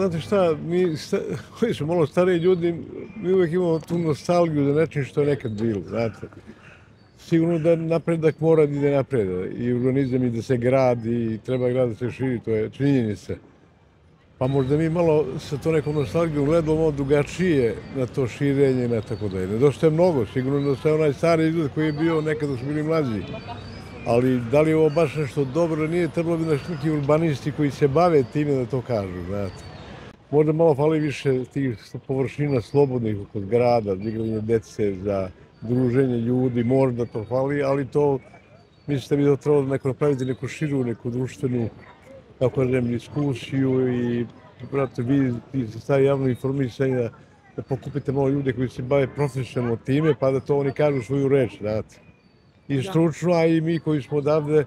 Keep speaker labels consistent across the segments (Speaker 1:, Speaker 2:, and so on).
Speaker 1: znate šta, koji su malo stariji ljudi, mi uvijek imamo tu nostalgiju za nečim što je nekad bilo, znate. Sigurno da napredak mora da ide napred i urbanizam i da se gradi i treba grad da se širi, to je činjenica. Pa možda mi malo sa to nekom nostalgijom gledamo drugačije na to širenje i na tako dalje. Nedostaje mnogo, sigurno nedostaje onaj stari izgled koji je bio nekad dok su bili mlađi. Ali da li je ovo baš nešto dobro, nije trebalo bi neki urbanisti koji se bave time da to kažu, znate. Možda malo fali više tih površina slobodnih kod grada, za igranje dece, za druženje ljudi, možda to fali, ali to, mislite bi da trebalo neko napraviti neku širu, neku društvenu, kako kažem, diskusiju i, brate, vi se stavi javno informisanje da pokupite malo ljude koji se bave profesionalno time, pa da to oni kažu svoju reč, znate. I stručno, a i mi koji smo odavde,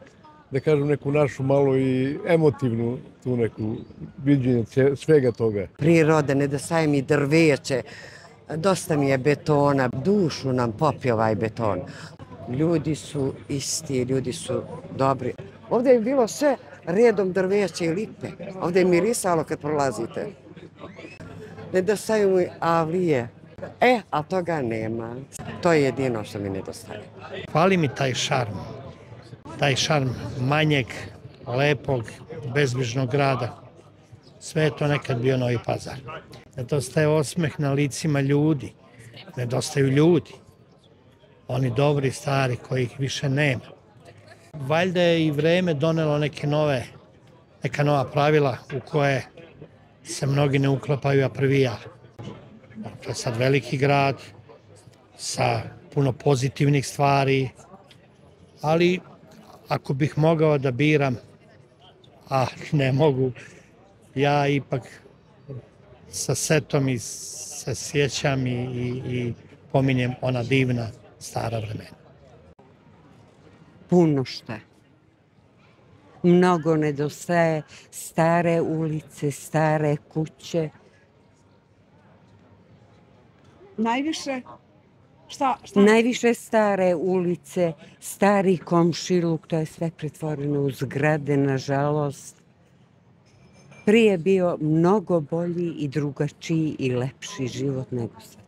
Speaker 1: da kažem, neku našu malo i emotivnu tu neku viđenje svega toga.
Speaker 2: Prirode, nedostaje mi drveće, dosta mi je betona, dušu nam popije ovaj beton. Ljudi su isti, ljudi su dobri. Ovdje je bilo sve redom drveće i lipe. Ovdje je mirisalo kad prolazite. Nedostaju mi avlije. A toga nema. To je jedino što mi nedostaje.
Speaker 3: Fali mi taj šarm manjeg, lepog, bezbrižnog grada. Sve je to nekad bio Novi Pazar. Nedostaje osmeh na licima ljudi, nedostaju ljudi. Oni dobri, stari, kojih više nema. Valjda je i vreme donelo neka nova pravila u koje se mnogi ne uklapaju, a prvi ja. To je sad veliki grad sa puno pozitivnih stvari, ali ako bih mogao da biram, a ne mogu, ja ipak sa setom i se sjećam i pominjem ona divna stara vremena.
Speaker 2: Puno šta. Mnogo nedostaje, stare ulice, stare kuće.
Speaker 4: Najviše? Šta?
Speaker 2: Najviše stare ulice, stari komšiluk, to je sve pretvoreno u zgrade, nažalost. Prije je bio mnogo bolji i drugačiji i lepši život nego sad.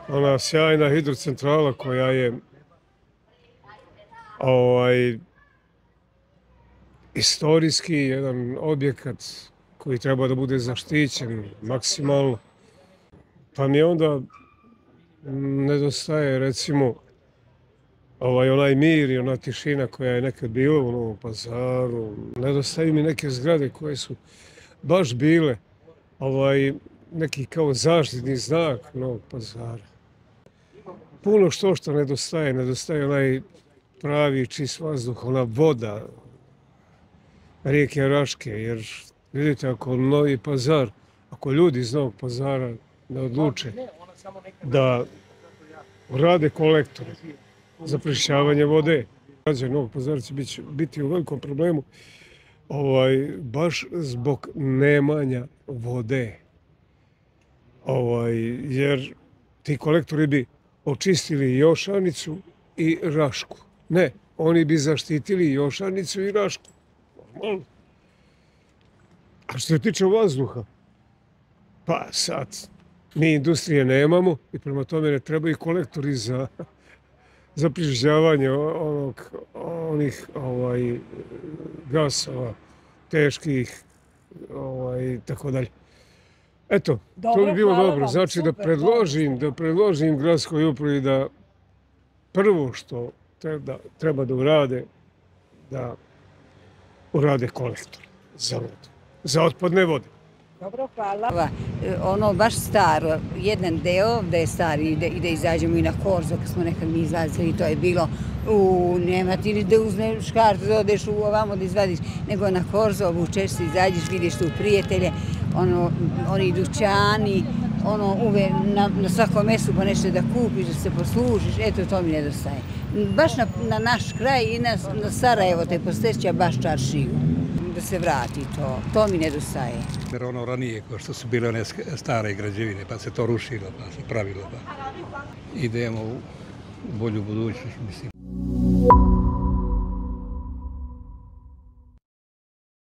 Speaker 5: Ona sjajna hidrocentrala koja je istorijski jedan objekat koji treba da bude zaštićen maksimalno. Pa mi onda nedostaje, recimo, onaj mir i ona tišina koja je nekad bila u Novom Pazaru. Nedostaju mi neke zgrade koje su baš bile neki kao zaštitni znak Novog Pazara. Puno što nedostaje. Nedostaje onaj pravi čist vazduh, ona voda rijeke Raške. Jer vidite, ako Novi Pazar, ako ljudi iz Novog Pazara ne odluče da rade kolektore za pročišćavanje vode, građani Novog Pazara će biti u velikom problemu baš zbog nemanja vode. Jer ti kolektori bi očistili i Jošanicu i Rašku. Ne, oni bi zaštitili i Jošanicu i Rašku. A što se tiče vazduha, pa sad, mi industrije nemamo i prema tome ne trebaju kolektori za priživljavanje onih gasova, teških i tako dalje. Eto, to bi bilo dobro. Znači da predložim gradskoj upravi da prvo što treba da urade, da urade kolektor za vodu, za otpadne vode.
Speaker 4: Dobro, hvala.
Speaker 6: Ono baš staro, jedan deo da je stari i da izađemo i na Korzo, kad smo nekad mi izlazili, to je bilo nema ti da uzmeš kartu, da odeš ovamo da izvadiš, nego na Korzo obučeš se, izađeš, vidiš tu prijatelje, oni dućani, na svakom mjestu pa nešto da kupiš, da se poslužiš, eto to mi nedostaje. Baš na naš kraj i na Sarajevo te posjeća baš čaršiju. Da se vrati to mi nedostaje.
Speaker 7: Jer ono ranije, kao što su bile one stare građevine, pa se to rušilo, pa se pravilo. Idemo u bolju budućnost, mislim.